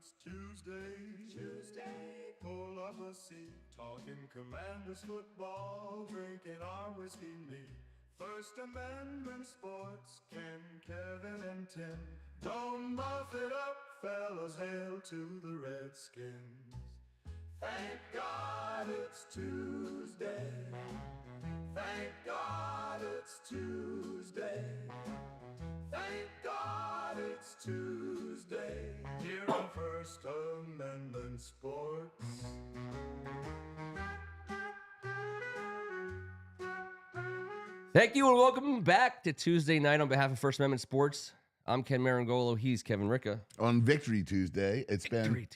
it's Tuesday. Pull up a seat, talking Commanders football, drinking our whiskey neat. First Amendment sports, Ken, Kevin, and Tim. Don't muff it up, fellas, hail to the Redskins. Thank God it's Tuesday. Thank God it's Tuesday. Thank God it's Tuesday. Here on First Amendment Sports. Thank you and welcome back to Tuesday night on behalf of First Amendment Sports. I'm Ken Meringolo. He's Kevin Ricca. On Victory Tuesday, it's been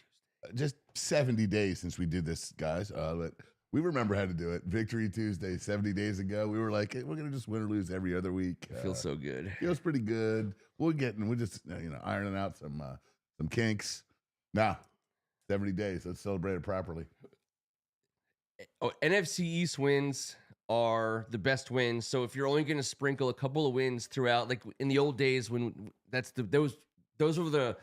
just 70 days since we did this, guys. But we remember how to do it. Victory Tuesday, 70 days ago. We were like, hey, we're going to just win or lose every other week. Feels so good. Feels pretty good. We're just ironing out some kinks. Now, 70 days. Let's celebrate it properly. Oh, NFC East wins are the best wins. So if you're only going to sprinkle a couple of wins throughout, like in the old days when those were the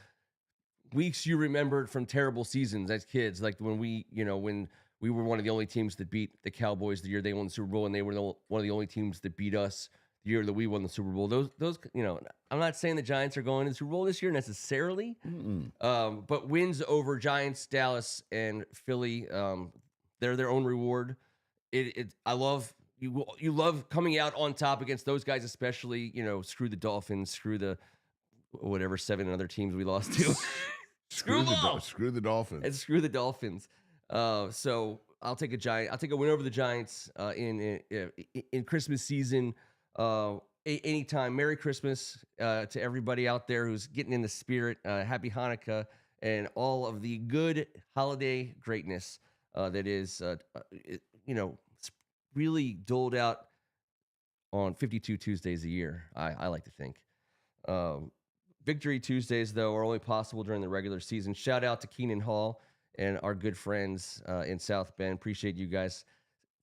weeks you remembered from terrible seasons as kids, like when we were one of the only teams that beat the Cowboys the year they won the Super Bowl, and they were one of the only teams that beat us the year that we won the Super Bowl. Those I'm not saying the Giants are going to the Super Bowl this year necessarily, but wins over Giants, Dallas, and Philly, they're their own reward. I love you love coming out on top against those guys, especially. Screw the Dolphins, screw the whatever 7 other teams we lost to. Screw the Dolphins. And screw the Dolphins. So I'll take a win over the Giants in Christmas season. Anytime. Merry Christmas to everybody out there who's getting in the spirit. Happy Hanukkah and all of the good holiday greatness that is really doled out on 52 Tuesdays a year. I like to think. Victory Tuesdays, though, are only possible during the regular season. Shout out to Keenan Hall and our good friends in South Bend. Appreciate you guys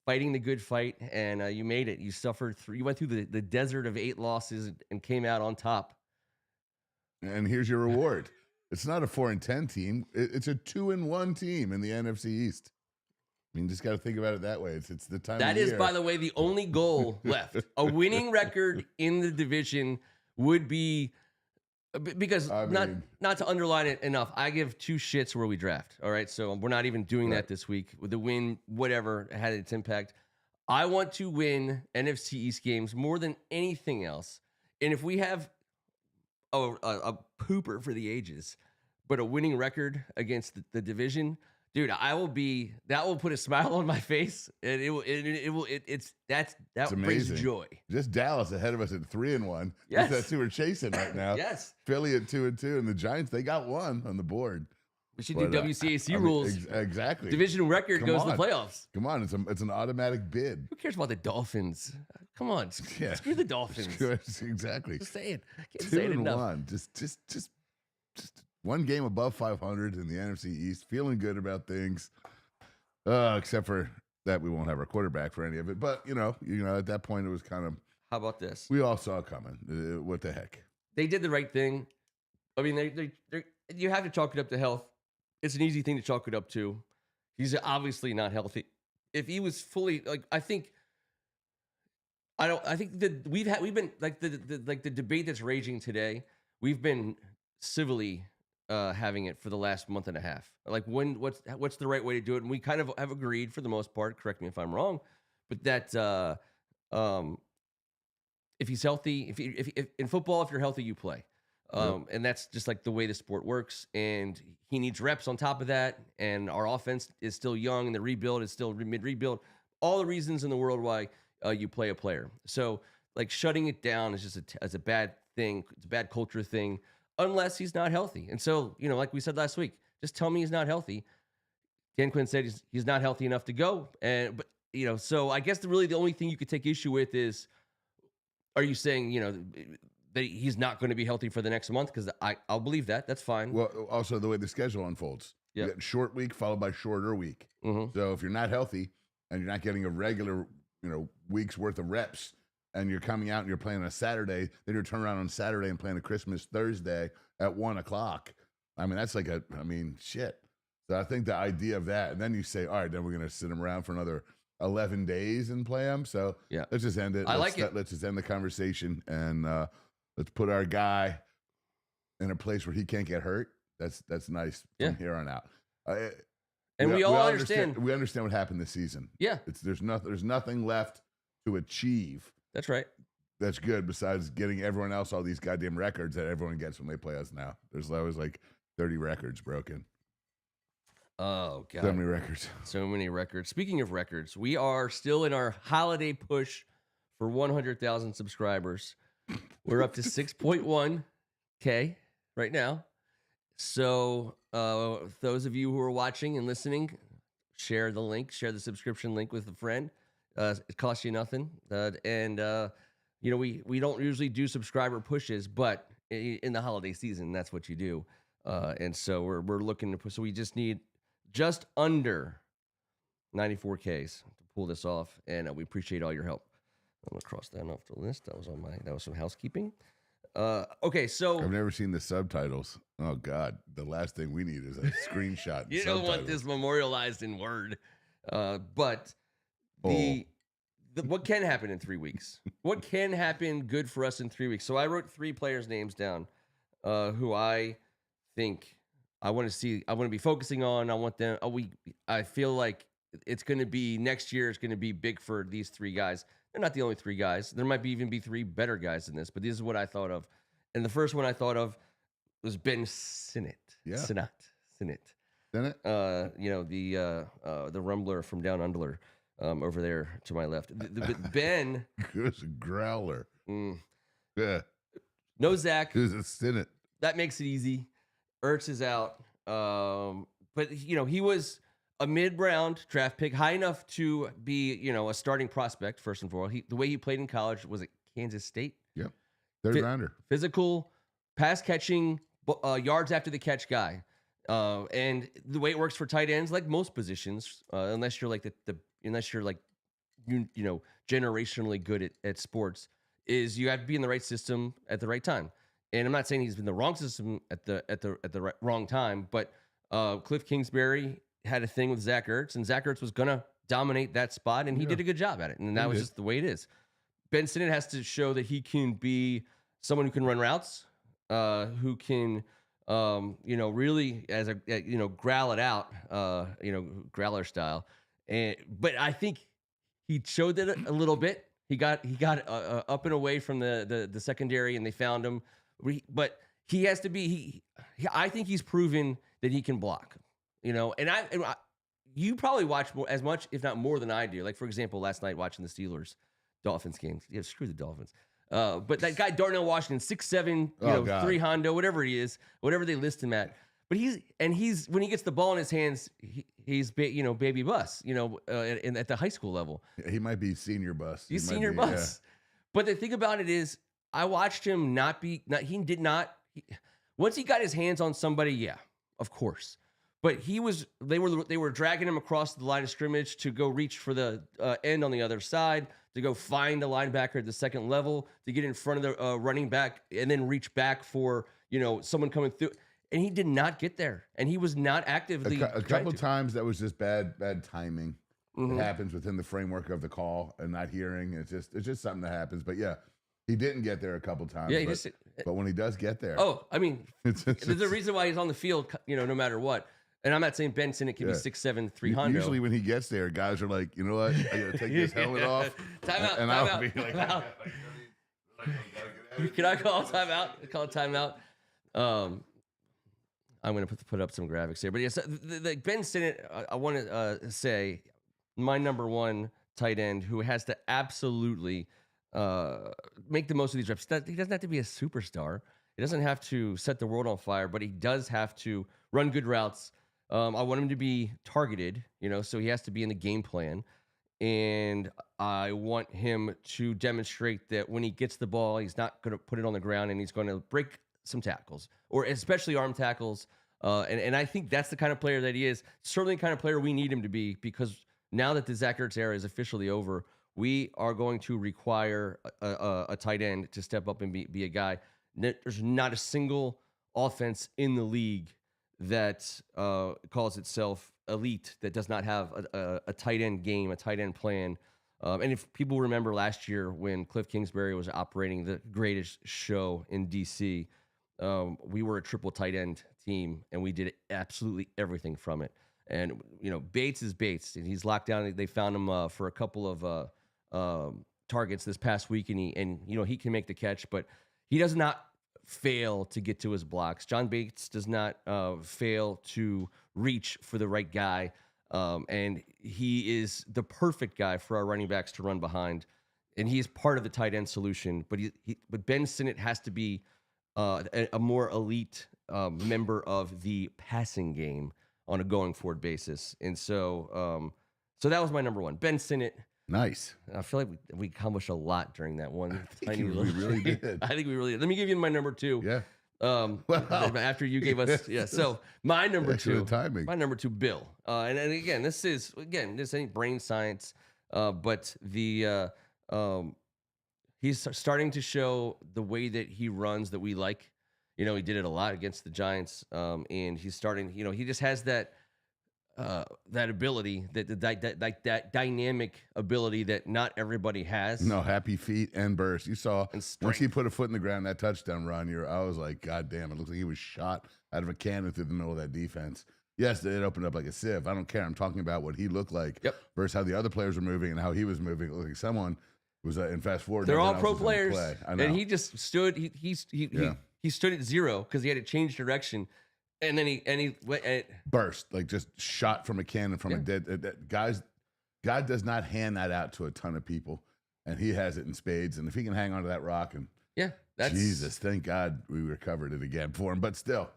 fighting the good fight, and you made it. You suffered through. You went through the desert of 8 losses and came out on top. And here's your reward. It's not a 4-10 team. It's a 2-1 team in the NFC East. I mean, just got to think about it that way. It's the time. That is, by the way, the only goal left. A winning record in the division would be. Because not to underline it enough, I give 2 shits where we draft. All right, so we're not even doing that this week. With the win, whatever had its impact. I want to win NFC East games more than anything else. And if we have a pooper for the ages, but a winning record against the division, dude, that will put a smile on my face, and that brings joy. Just Dallas ahead of us at 3-1. Yes, that's who we're chasing right now. Yes, Philly at 2-2, and the Giants, they got 1 on the board. We should do WCAC rules. Exactly. Division record goes to the playoffs. Come on, it's an automatic bid. Who cares about the Dolphins? Come on, screw the Dolphins. Exactly. Just say it. Can't 2 say it and enough. 1. Just one game above 500 in the NFC East. Feeling good about things, except for that we won't have our quarterback for any of it. But at that point it was kind of. How about this? We all saw it coming. What the heck? They did the right thing. I mean, you have to chalk it up to health. It's an easy thing to chalk it up to. He's obviously not healthy. If he was fully, I think that we've been the debate that's raging today. We've been civilly having it for the last month and a half. What's the right way to do it? And we kind of have agreed for the most part. Correct me if I'm wrong, but that if he's healthy, if in football, if you're healthy, you play. And that's just like the way the sport works. And he needs reps on top of that. And our offense is still young, and the rebuild is still mid-rebuild. All the reasons in the world why you play a player. So shutting it down is just a bad thing. It's a bad culture thing, unless he's not healthy. And so, like we said last week, just tell me he's not healthy. Dan Quinn said he's not healthy enough to go. So I guess the only thing you could take issue with is, are you saying, that he's not going to be healthy for the next month? Because I'll believe that. That's fine. Well, also the way the schedule unfolds. Yep. You get short week followed by shorter week. Mm-hmm. So if you're not healthy and you're not getting a regular, week's worth of reps, and you're coming out and you're playing on a Saturday, then you're turning around on Saturday and playing a Christmas Thursday at 1:00. I mean, that's like shit. So I think the idea of that, and then you say, all right, then we're going to sit them around for another 11 days and play them. So Yeah. let's just end it. Let's just end the conversation and let's put our guy in a place where he can't get hurt. That's nice from here on out. And we all understand. We understand what happened this season. Yeah. There's nothing left to achieve. That's right. That's good besides getting everyone else all these goddamn records that everyone gets when they play us now. There's always like 30 records broken. Oh, God. So many records. So many records. Speaking of records, we are still in our holiday push for 100,000 subscribers. We're up to 6.1K right now. So those of you who are watching and listening, share the link, share the subscription link with a friend. It costs you nothing. We don't usually do subscriber pushes, but in the holiday season, that's what you do. And so we're looking to push. So we just need just under 94Ks to pull this off, and we appreciate all your help. I'm gonna cross that off the list. That was some housekeeping. Okay, so I've never seen the subtitles. Oh God, the last thing we need is a screenshot. You don't want this memorialized in Word, but what can happen in 3 weeks? What can happen good for us in 3 weeks? So I wrote 3 players' names down, who I think I want to see. I want to be focusing on. I want them. I feel like it's going to be next year. It's going to be big for these 3 guys. They're not the only 3 guys. There might even be 3 better guys than this. But this is what I thought of. And the first one I thought of was Ben Sinnott. Yeah. Sinnott. Sinnott. The Rumbler from Down Under, over there to my left. Ben. Who's a growler? Yeah. No Zach. Who's a Sinnott? That makes it easy. Ertz is out. But he was a mid-round draft pick, high enough to be, a starting prospect, first and foremost. The way he played in college was at Kansas State. Yep. Third rounder. Physical, pass catching, yards after the catch guy. And the way it works for tight ends, like most positions, unless you're like generationally good at sports, is you have to be in the right system at the right time. And I'm not saying he's been the wrong system at the wrong time, but Cliff Kingsbury had a thing with Zach Ertz, and Zach Ertz was gonna dominate that spot, and he did a good job at it, and that was just the way it is. Ben Sinnott has to show that he can be someone who can run routes, who can, really growl it out, growler style. But I think he showed that a little bit. He got up and away from the secondary, and they found him. But he has to be. I think he's proven that he can block. You probably watch as much, if not more, than I do. Like, for example, last night watching the Steelers-Dolphins game. Yeah, screw the Dolphins. But that guy Darnell Washington, 6'7", 3 Hondo, whatever he is, whatever they list him at. But he's when he gets the ball in his hands, he's baby bus. At the high school level, he might be senior bus. He's senior bus. Yeah. But the thing about it is, I watched him once he got his hands on somebody, yeah, of course. But they were dragging him across the line of scrimmage to go reach for the end on the other side, to go find the linebacker at the second level, to get in front of the running back, and then reach back for someone coming through. And he did not get there, and he was not actively. A couple of times that was just bad timing. Mm-hmm. It happens within the framework of the call and not hearing. It's just something that happens. But yeah, he didn't get there a couple of times. Yeah, but when he does get there, there's a reason why he's on the field. No matter what. And I'm not saying Ben Sinnott can be 6'7", 3 Hondo. Usually when he gets there, guys are like, you know what? I got to take this helmet off. Time out. And I'll be like, can I call timeout? Call timeout. I'm going to put up some graphics here. But yes, Ben Sinnott, I want to say, my number 1 tight end who has to absolutely make the most of these reps. He doesn't have to be a superstar. He doesn't have to set the world on fire, but he does have to run good routes. I want him to be targeted, so he has to be in the game plan. And I want him to demonstrate that when he gets the ball, he's not going to put it on the ground, and he's going to break some tackles, or especially arm tackles. And I think that's the kind of player that he is. Certainly the kind of player we need him to be, because now that the Zach Ertz era is officially over, we are going to require a tight end to step up and be a guy. There's not a single offense in the league that calls itself elite, that does not have a tight end game, a tight end plan. And if people remember last year when Cliff Kingsbury was operating the greatest show in DC, we were a triple tight end team, and we did absolutely everything from it. And, Bates is Bates, and he's locked down. They found him for a couple of targets this past week, and he can make the catch, but he does not fail to get to his blocks. John Bates does not fail to reach for the right guy. And he is the perfect guy for our running backs to run behind. And he is part of the tight end solution. But but Ben Sinnott has to be a more elite member of the passing game on a going forward basis. And so that was my number one. Ben Sinnott. Nice. I feel like we accomplished a lot during that one. We really did. I think we really did. Let me give you my number two. Yeah. After you gave us, So my number two, timing. my number two, Bill. And again, this ain't brain science, but he's starting to show the way that he runs that we like. He did it a lot against the Giants, and he's starting. He just has that ability, that dynamic ability that not everybody has. No, happy feet and burst. You saw And once he put a foot in the ground, that touchdown run, I was like, God damn, it looks like he was shot out of a cannon through the middle of that defense. Yes, it opened up like a sieve. I don't care. I'm talking about what he looked like versus how the other players were moving and how he was moving. It looked like someone was in fast forward. They're all pro players, I know. and he just stood. He stood at zero because he had to change direction. And then he burst, like just shot from a cannon from a dead. God does not hand that out to a ton of people, and he has it in spades. And if he can hang onto that rock, and Jesus, thank God we recovered it again for him. But still,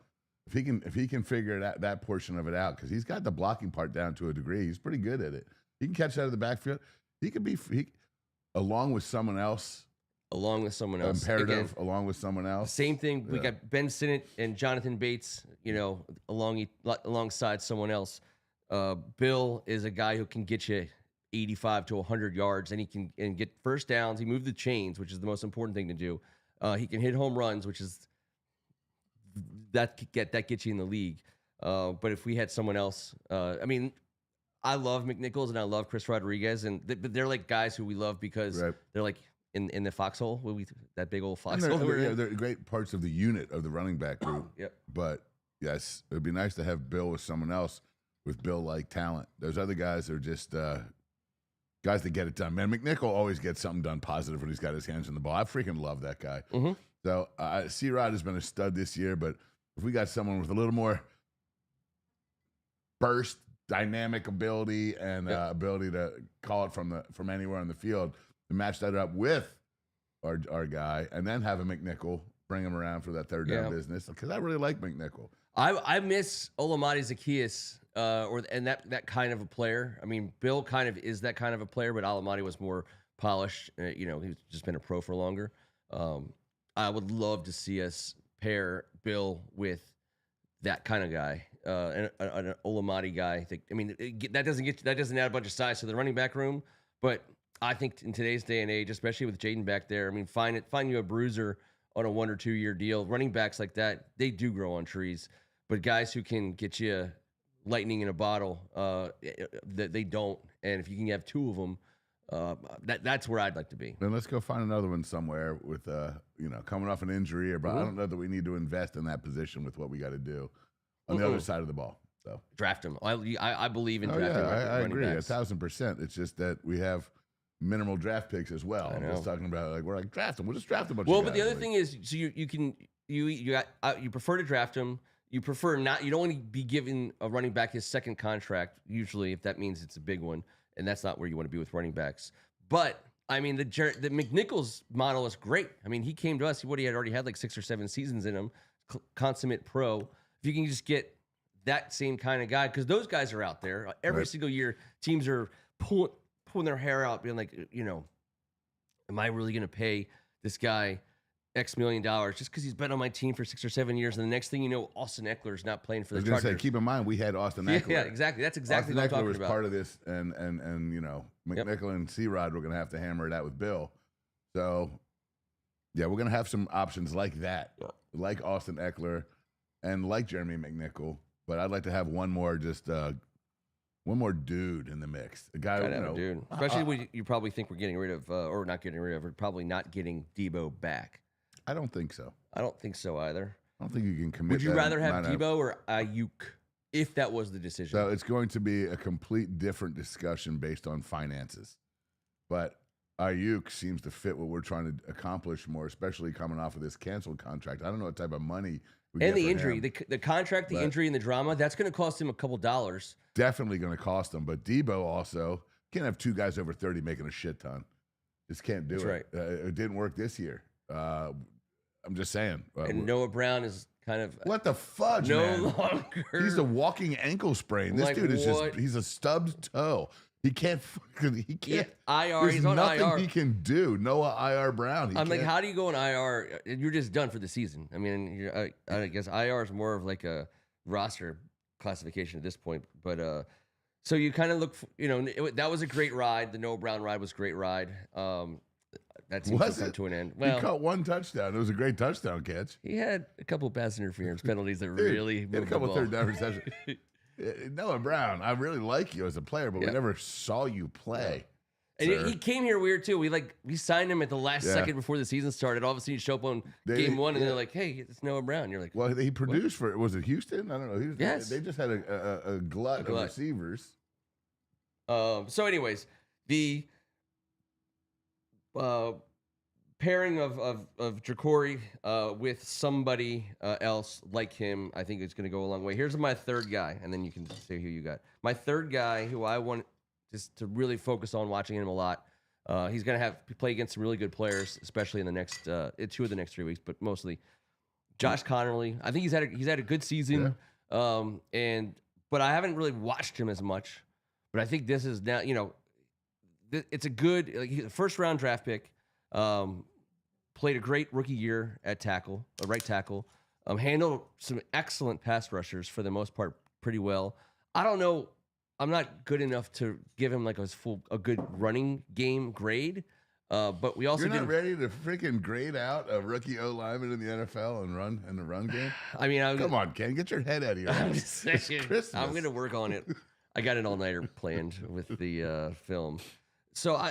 if he can figure that portion of it out, because he's got the blocking part down to a degree, he's pretty good at it. He can catch out of the backfield. He could be along with someone else. Imperative, along with someone else. Same thing. We got Ben Sinnott and Jonathan Bates, alongside someone else. Bill is a guy who can get you 85 to 100 yards, and he can get first downs. He moved the chains, which is the most important thing to do. He can hit home runs, which is that gets you in the league. But if we had someone else, I love McNichols and I love Chris Rodriguez, and they're like guys who we love because they're like in the foxhole, that big old foxhole. They're great parts of the unit of the running back group. Yep. But yes, it'd be nice to have Bill with someone else with Bill-like talent. Those other guys are just guys that get it done. Man, McNichol always gets something done positive when he's got his hands on the ball. I freaking love that guy. Mm-hmm. So C-Rod has been a stud this year, but if we got someone with a little more burst, dynamic ability and ability to call it from anywhere on the field, to match that up with our guy, and then have a McNichol bring him around for that third down business, because I really like McNichol. I miss Olamide Zaccheaus, and that kind of a player. I mean, Bill kind of is that kind of a player, but Olamide was more polished. He's just been a pro for longer. I would love to see us pair Bill with that kind of guy, an Olamide guy. That doesn't add a bunch of size to the running back room, but I think in today's day and age, especially with Jaden back there, find you a bruiser on a 1 or 2 year deal. Running backs like that, they do grow on trees, but guys who can get you lightning in a bottle, they don't. And if you can have two of them, that's where I'd like to be. Then let's go find another one somewhere with coming off an injury, I don't know that we need to invest in that position with what we got to do on the other side of the ball. So draft him. I believe in drafting. I agree 1,000%. It's just that we have minimal draft picks as well. I'm just talking about we're like draft them. We'll just draft a bunch. But the other thing is, so you prefer to draft them. You prefer not. You don't want to be giving a running back his second contract. Usually, if that means it's a big one, and that's not where you want to be with running backs. But the McNichols model is great. He came to us. He had already had like 6 or 7 seasons in him. Consummate pro. If you can just get that same kind of guy, because those guys are out there every single year. Teams are pulling their hair out, being like, am I really going to pay this guy X million dollars just because he's been on my team for 6 or 7 years? And the next thing you know, Austin Eckler's not playing for the Chargers. Keep in mind, we had Austin Eckler. Yeah, exactly. That's exactly what I'm talking about. Austin Eckler was part of this, and McNichol and C-Rod were going to have to hammer it out with Bill. So, yeah, we're going to have some options like that, like Austin Eckler and like Jeremy McNichol, but I'd like to have one more dude in the mix. A guy, dude. Especially when you probably think we're getting rid of, or not getting rid of, we're probably not getting Debo back. I don't think so. I don't think so either. I don't think you can commit. Would you rather have Debo or Ayuk if that was the decision? So it's going to be a complete different discussion based on finances. But Ayuk seems to fit what we're trying to accomplish more, especially coming off of this canceled contract. I don't know what type of money we and get the for injury, him. the contract, the injury, and the drama, that's going to cost him a couple dollars. Definitely going to cost him. But Debo also can't have two guys over 30 making a shit ton. Just can't do That's it. right. It didn't work this year. I'm just saying. And Noah Brown is kind of what the fudge, man? longer. He's a walking ankle sprain. This dude is he's a stubbed toe. He can't. He can't. Yeah, IR. There's He's on nothing IR. he can do. Noah IR Brown. I'm like, how do you go on IR? You're just done for the season. I mean, I guess IR is more of like a roster classification at this point. But so you kind of look, that was a great ride. The Noah Brown ride was a great ride. That seems to come to an end. Well, he caught one touchdown. It was a great touchdown catch. He had a couple of pass interference penalties that really he had a couple third down receptions. Noah Brown, I really like you as a player, but we never saw you play. And he came here weird too. We signed him at the last second before the season started. All of a sudden, you show up on game one, and they're like, "Hey, it's Noah Brown." You're like, "Well, he produced for was it Houston? I don't know." Yes, they just had a glut of receivers. So, anyways, the pairing of Jacory with somebody else like him, I think it's going to go a long way. Here's my third guy, and then you can say who you got. My third guy, who I want just to really focus on watching him a lot. He's going to play against some really good players, especially in the next 2 of the next 3 weeks, but mostly Josh Connerly. I think he's had a good season, but I haven't really watched him as much. But I think this is now, it's a good first round draft pick. Played a great rookie year at right tackle. Handled some excellent pass rushers for the most part pretty well. I don't know. I'm not good enough to give him like a good running game grade. But we also You're not ready to freaking grade out a rookie O lineman in the NFL and in the run game. I mean, come on, Ken, get your head out of here. I'm going to work on it. I got an all-nighter planned with the film. So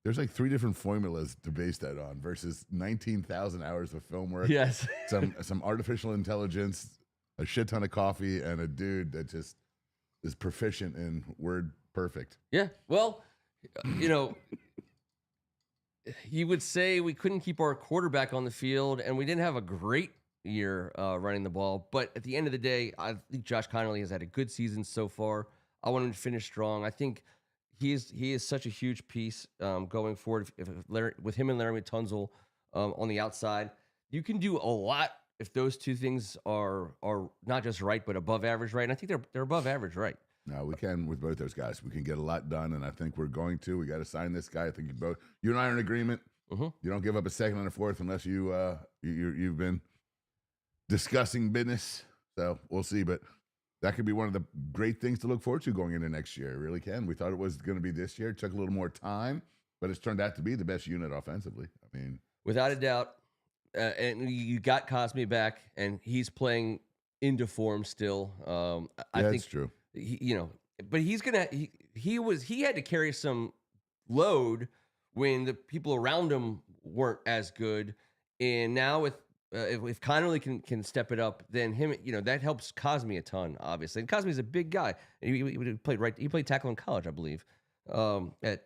there's like 3 different formulas to base that on versus 19,000 hours of film work. Yes. some artificial intelligence, a shit ton of coffee, and a dude that just is proficient in word perfect. Yeah. Well, you would say we couldn't keep our quarterback on the field, and we didn't have a great year running the ball. But at the end of the day, I think Josh Connerly has had a good season so far. I want him to finish strong. I think he is such a huge piece going forward. With him and Laremy Tunsil on the outside, you can do a lot if those two things are not just right, but above average right. And I think they're above average right. No, we can with both those guys. We can get a lot done, and I think we're going to. We got to sign this guy. I think you and I are in agreement. Mm-hmm. You don't give up a second and a fourth unless you've been discussing business. So we'll see, but that could be one of the great things to look forward to going into next year. It really can. We thought it was going to be this year. It took a little more time, but it's turned out to be the best unit offensively. I mean, without a doubt. And you got Cosme back, and he's playing into form still. I think that's true. But he's gonna. He had to carry some load when the people around him weren't as good, and now if Connerly can step it up, then him, that helps Cosme a ton, obviously. And Cosme's a big guy. He played right. He played tackle in college, I believe. At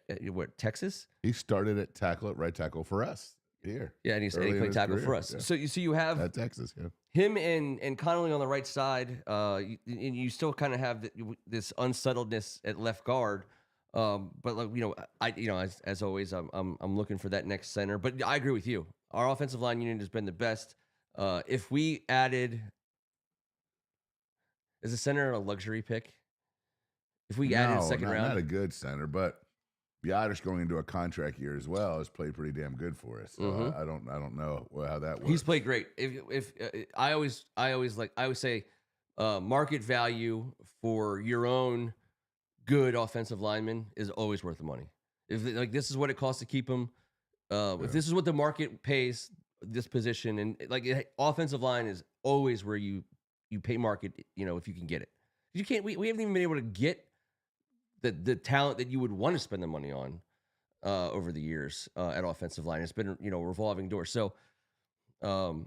Texas? He started at right tackle for us here. Yeah, and he played tackle for us. Yeah. So you have at Texas, him and Connerly on the right side. And you still kind of have this unsettledness at left guard. But as always, I'm looking for that next center. But I agree with you. Our offensive line unit has been the best. If we added, is a center a luxury pick? If we added second round, not a good center, but Biotish going into a contract year as well has played pretty damn good for us. So I don't know how that works. He's played great. If I always say market value for your own good offensive lineman is always worth the money. If this is what it costs to keep him, if this is what the market pays this position, and offensive line is always where you you pay market, if you can get it. You can't. We haven't even been able to get the talent that you would want to spend the money on over the years at offensive line. It's been a revolving door. So, with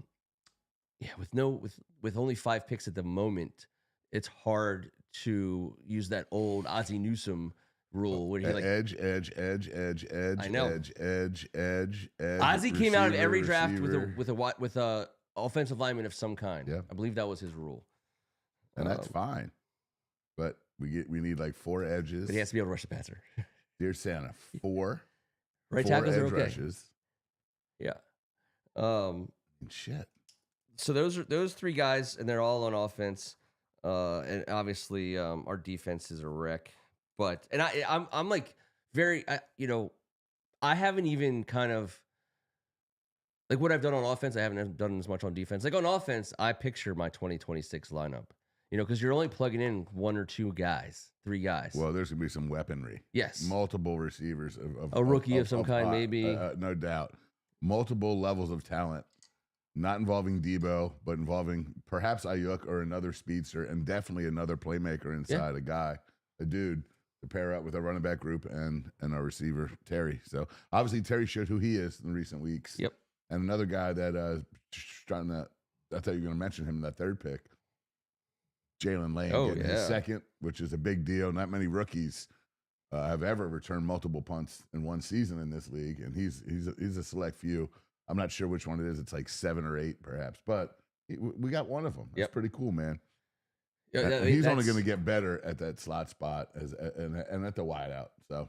only 5 picks at the moment, it's hard to use that old Ozzie Newsome rule where he edge. I know. edge. Ozzie came out of every draft receiver. with a offensive lineman of some kind. Yeah. I believe that was his rule, and that's fine. But we need like 4 edges. But he has to be able to rush the passer. Dear Santa, 4 right 4 tackles edge are okay. rushes. Yeah. Shit. So those 3 guys, and they're all on offense. And obviously, our defense is a wreck. But I'm like very, I haven't even kind of like what I've done on offense. I haven't done as much on defense. Like on offense, I picture my 2026 lineup. Because you're only plugging in 1 or 2 guys, 3 guys. Well, there's gonna be some weaponry. Yes, multiple receivers a rookie of some kind, maybe. No doubt. Multiple levels of talent. Not involving Debo, but involving perhaps Ayuk or another speedster, and definitely another playmaker inside, a dude to pair up with our running back group and our receiver, Terry. So obviously Terry showed who he is in recent weeks. Yep. And another guy that trying to, I thought you were going to mention him in that 3rd pick, Jalen Lane getting his 2nd, which is a big deal. Not many rookies have ever returned multiple punts in one season in this league, and he's a select few. I'm not sure which one it is. It's like 7 or 8, perhaps, but we got one of them. That's pretty cool, man. Yeah, he's only going to get better at that slot spot and at the wideout. So,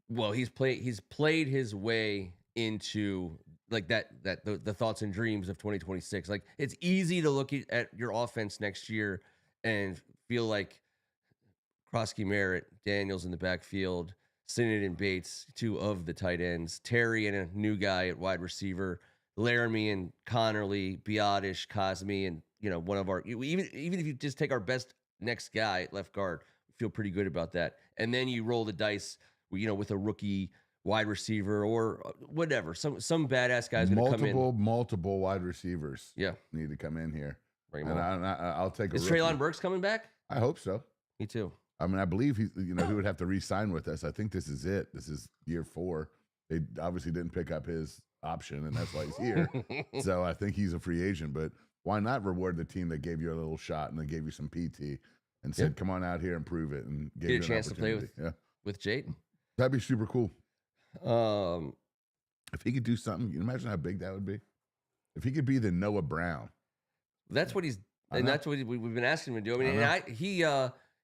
well, he's played his way into like the thoughts and dreams of 2026. Like it's easy to look at your offense next year and feel like Krosky, Merritt, Daniels in the backfield, Sinnott and Bates, 2 of the tight ends, Terry and a new guy at wide receiver, Laramie and Connerly, Biotish, Cosme, and one of our even if you just take our best next guy at left guard, we feel pretty good about that. And then you roll the dice, with a rookie wide receiver or whatever, some badass guy's going to come in. Multiple wide receivers. Yeah, need to come in here. Bring and I'll take. Is Treylon Burks coming back? I hope so. Me too. I mean, I believe he would have to re-sign with us. I think this is it. This is year 4. They obviously didn't pick up his option, and that's why he's here. So I think he's a free agent. But why not reward the team that gave you a little shot and they gave you some PT and said, "Come on out here and prove it," and gave you a chance to play with Jayden? That'd be super cool. If he could do something, you imagine how big that would be. If he could be the Noah Brown, that's what he's, and that's what we've been asking him to do. I mean,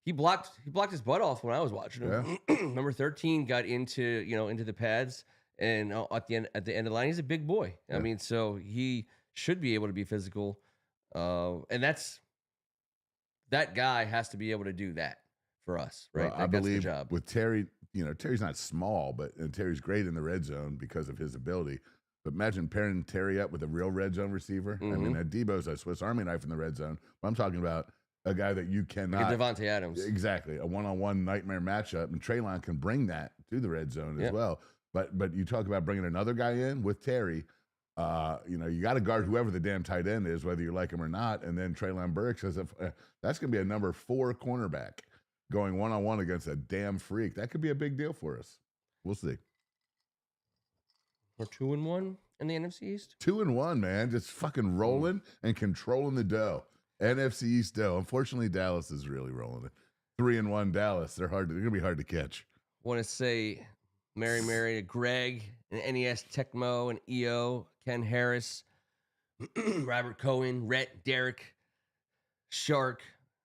he blocked his butt off when I was watching him. Yeah. Number 13 got into the pads, and at the end of the line, he's a big boy. Yeah. I mean, so he should be able to be physical, and that guy has to be able to do that for us, right? Well, I believe with Terry, Terry's not small, but Terry's great in the red zone because of his ability. But imagine pairing Terry up with a real red zone receiver. Mm-hmm. I mean, Debo's a Swiss Army knife in the red zone. But I'm talking about a guy that you cannot. Like Devontae Adams. Exactly. A one-on-one nightmare matchup. And Treylon can bring that to the red zone as well. But you talk about bringing another guy in with Terry. You got to guard whoever the damn tight end is, whether you like him or not. And then Treylon Burks says, that's going to be a number 4 cornerback going one-on-one against a damn freak. That could be a big deal for us. We'll see. We're 2-1 in the NFC East. 2-1, man. Just fucking rolling and controlling the dough. NFC East dough. Unfortunately, Dallas is really rolling it. 3-1 Dallas. They're gonna be hard to catch. Want to say Mary to Greg and NES Tecmo and EO, Ken Harris, Robert Cohen, Rhett, Derek, Shark,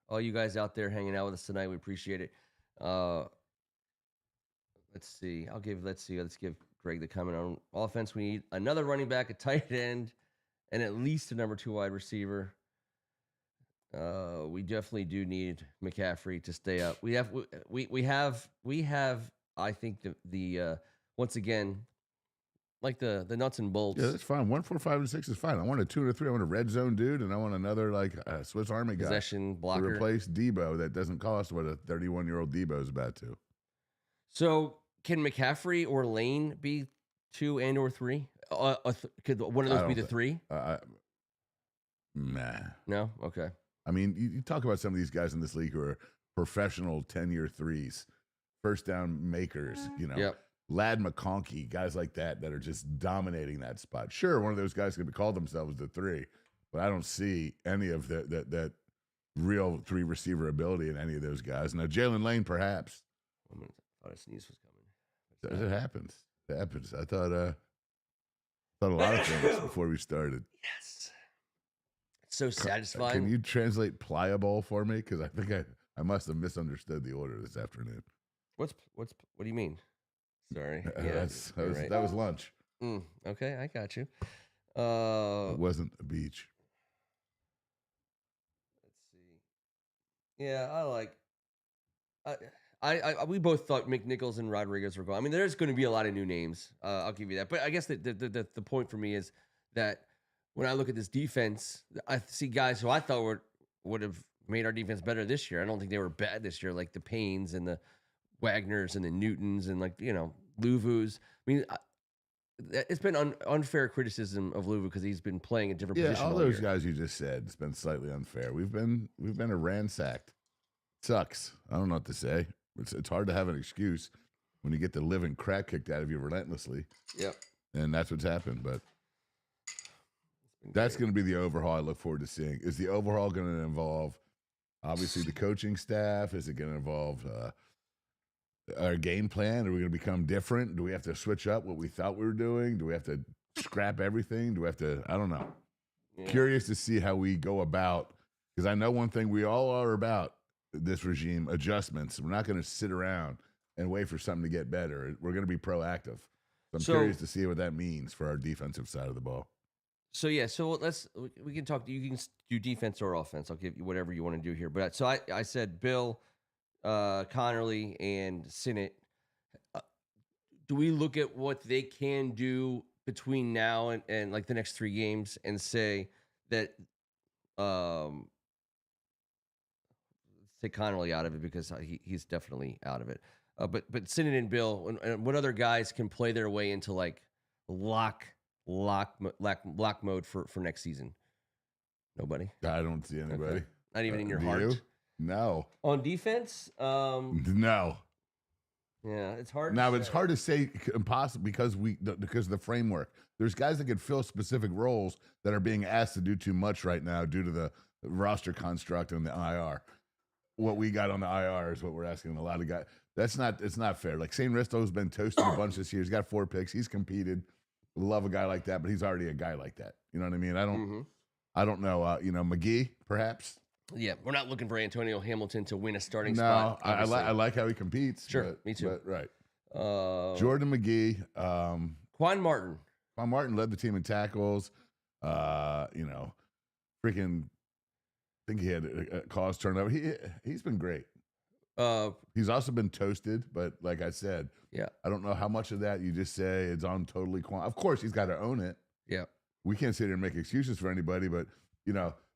all you guys out there hanging out with us tonight. We appreciate it. Let's see. Let's give Greg the comment on offense. We need another running back, a tight end, and at least a number 2 wide receiver. We definitely do need McCaffrey to stay up. We have. I think the once again, like the nuts and bolts. Yeah, that's fine. 1, 4, 5, and 6 is fine. I want a 2 or 3. I want a red zone dude, and I want another Swiss Army guy possession blocker to replace Debo. That doesn't cost what a 31-year-old Debo is about to. So can McCaffrey or Lane be 2 and or 3? Could one of those be the 3? Nah. No. Okay. I mean, you talk about some of these guys in this league who are professional 10-year threes, first down makers, Yep. Lad McConkey, guys like that are just dominating that spot. Sure, one of those guys could call themselves the three, but I don't see any of that real three receiver ability in any of those guys. Now, Jalen Lane, perhaps. I thought a sneeze was coming. It happens. It happens. I thought a lot of things before we started. Yes. It's so satisfying. Can you translate pliable for me? Because I think I must have misunderstood the order this afternoon. What do you mean? Sorry. That was lunch. Okay, I got you. It wasn't a beach. Let's see. Yeah, we both thought McNichols and Rodriguez were going. I mean, there's going to be a lot of new names. I'll give you that. But I guess the point for me is that when I look at this defense, I see guys who I thought would have made our defense better this year. I don't think they were bad this year, like the Paynes and the Wagners and the Newtons and Luvus. I mean, it's been unfair criticism of Luvu because he's been playing a different position. All those guys you just said, it's been slightly unfair. We've been a ransacked. Sucks. I don't know what to say. It's hard to have an excuse when you get the living crap kicked out of you relentlessly. Yep. And that's what's happened. But that's going to be the overhaul I look forward to seeing. Is the overhaul going to involve, obviously, the coaching staff? Is it going to involve our game plan? Are we going to become different? Do we have to switch up what we thought we were doing? Do we have to scrap everything? Do we have to, I don't know. Yeah. Curious to see how we go about, because I know one thing we all are about this regime, adjustments. We're not going to sit around and wait for something to get better. We're going to be proactive. So I'm curious to see what that means for our defensive side of the ball. So we can talk. You can do defense or offense. I'll give you whatever you want to do here. But so I said Bill, Connerly, and Sinnott. Do we look at what they can do between now and like the next 3 games and say that take Connerly out of it because he's definitely out of it. But Sinnott and Bill, and what other guys can play their way into like lock mode for next season? Nobody. I don't see anybody. Okay. Not even in your heart. You? No. On defense? No. Yeah, it's hard. Now it's hard to say impossible because of the framework. There's guys that could fill specific roles that are being asked to do too much right now due to the roster construct and the IR. What we got on the IR is what we're asking a lot of guys. It's not fair. Like St. Risto's been toasted a bunch this year. He's got 4 picks. He's competed. We love a guy like that, but he's already a guy like that. You know what I mean? I don't know. McGee, perhaps. Yeah, we're not looking for Antonio Hamilton to win a starting spot. No, I like how he competes. Sure, me too. But, right. Jordan McGee. Quan Martin. Quan Martin led the team in tackles. Freaking. I think he had a cause turnover. He's been great. He's also been toasted, but like I said, yeah, I don't know how much of that you just say it's on totally. Of course, he's got to own it. Yeah, we can't sit here and make excuses for anybody, but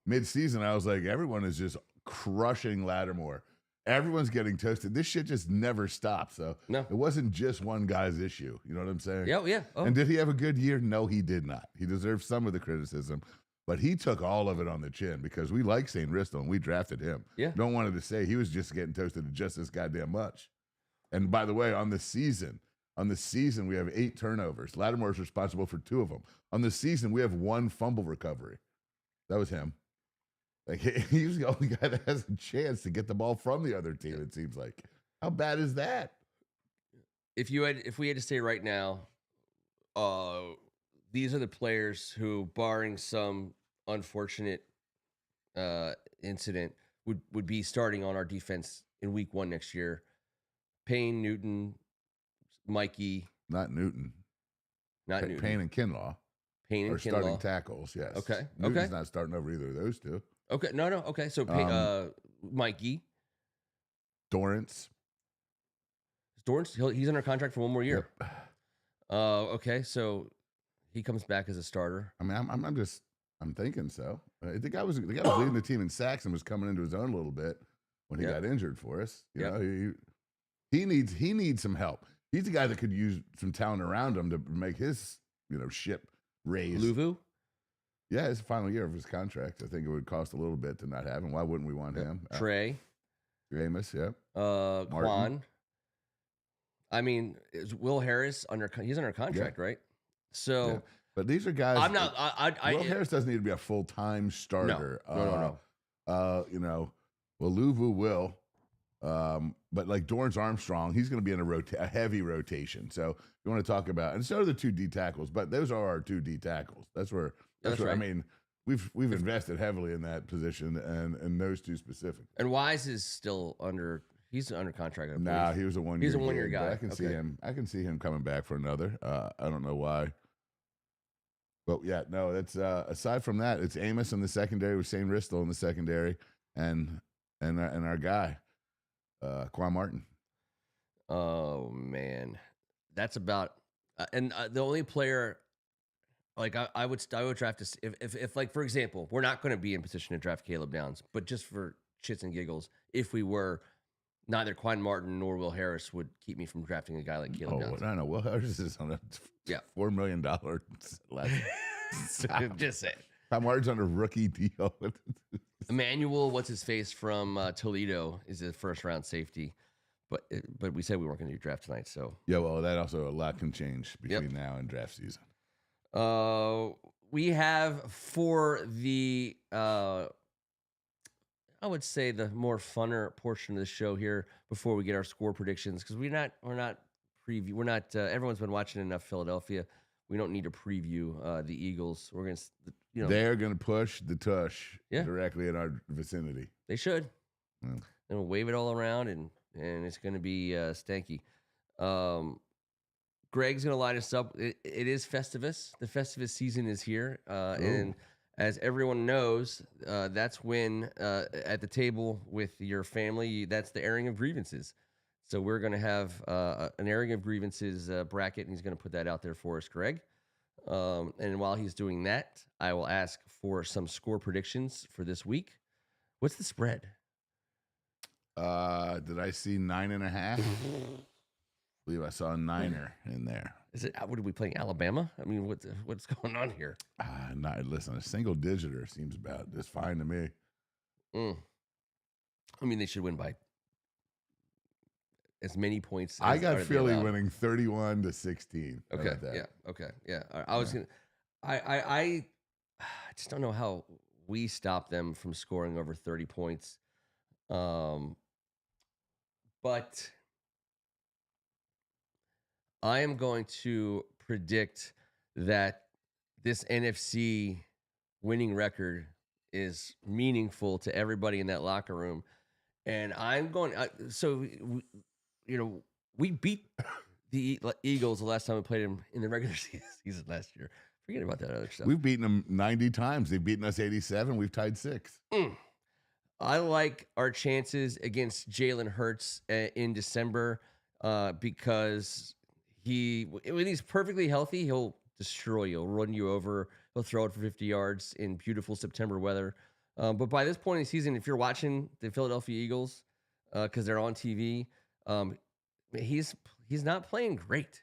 mid-season, I was like, everyone is just crushing Lattimore. Everyone's getting toasted. This shit just never stops. So no, it wasn't just one guy's issue. You know what I'm saying? Yeah. Oh. And did he have a good year? No, he did not. He deserved some of the criticism. But he took all of it on the chin because we like St. Risto and we drafted him. Yeah. Don't want to say he was just getting toasted just as goddamn much. And by the way, on the season, we have 8 turnovers. Lattimore's responsible for 2 of them. On the season, we have 1 fumble recovery. That was him. Like he's the only guy that has a chance to get the ball from the other team, it seems like. How bad is that? If we had to say right now, these are the players who, barring some unfortunate incident, would be starting on our defense in week 1 next year. Payne, Newton, Mikey. Not Newton. Newton. Payne and Kinlaw. Payne and are Kinlaw. Starting tackles, yes. Okay. Newton's not starting over either of those 2. Okay. No. Okay. So Mikey. Dorrance. He's under contract for 1 more year. Yep. Okay. So he comes back as a starter. I mean, I'm thinking so. The guy was leading the team in sacks and was coming into his own a little bit when he got injured for us. You know, he needs some help. He's the guy that could use some talent around him to make his ship raise. Luvu? Yeah, it's the final year of his contract. I think it would cost a little bit to not have him. Why wouldn't we want him? Trey. Amos, yeah. Quan. I mean, is Will Harris he's under contract, right? So, yeah. But these are guys. I'm not. Will Harris doesn't need to be a full-time starter. No. Well, Luvu will. But like Dorrance Armstrong, he's going to be in a heavy rotation. So you want to talk about, and so are the 2 D tackles, but those are our 2 D tackles. That's where right. I mean, we've invested heavily in that position and those 2 specific. And Wise is still under. He's under contract. Nah, he was a 1 year. He's a 1 year guy. I can see him. I can see him coming back for another. I don't know why. But yeah, no. That's aside from that, it's Amos in the secondary with Shane Ristel in the secondary, and our guy, Quan Martin. Oh man, that's about. And the only player, like I would draft this if like for example, we're not going to be in position to draft Caleb Downs, but just for shits and giggles, if we were. Neither Quan Martin nor Will Harris would keep me from drafting a guy like Caleb Downs. I know. Will Harris is on a $4 million Just saying. Quan Martin's on a rookie deal. Emmanuel, what's his face from Toledo, is a first round safety, but we said we weren't going to do draft tonight, so yeah. Well, that also a lot can change between now and draft season. We have for the. I would say the more funner portion of the show here before we get our score predictions, because we're not preview. We're not. Everyone's been watching enough Philadelphia. We don't need to preview the Eagles. We're gonna, they're gonna push the tush Yeah. directly in our vicinity. They should. Yeah. And we'll wave it all around, and it's gonna be stanky. Greg's gonna light us up. It is Festivus. The Festivus season is here, and. As everyone knows, that's when at the table with your family, that's the airing of grievances. So we're going to have an airing of grievances bracket, and he's going to put that out there for us, Greg. And while he's doing that, I will ask for some score predictions for this week. What's the spread? Did I see 9.5? I believe I saw a 9er in there. Is it? What are we playing? Alabama? I mean, what's going on here? Listen, a single digiter seems about just fine to me. I mean, they should win by as many points. I got Philly winning 31-16. Okay. Yeah. Okay. Yeah. I was gonna. I just don't know how we stop them from scoring over 30 points. But I am going to predict that this NFC winning record is meaningful to everybody in that locker room. And I'm going, we beat the Eagles the last time we played them in the regular season last year. Forget about that other stuff. We've beaten them 90 times. They've beaten us 87. We've tied 6. I like our chances against Jalen Hurts in December because when he's perfectly healthy, he'll destroy you. He'll run you over. He'll throw it for 50 yards in beautiful September weather. But by this point in the season, if you're watching the Philadelphia Eagles because they're on TV, he's not playing great,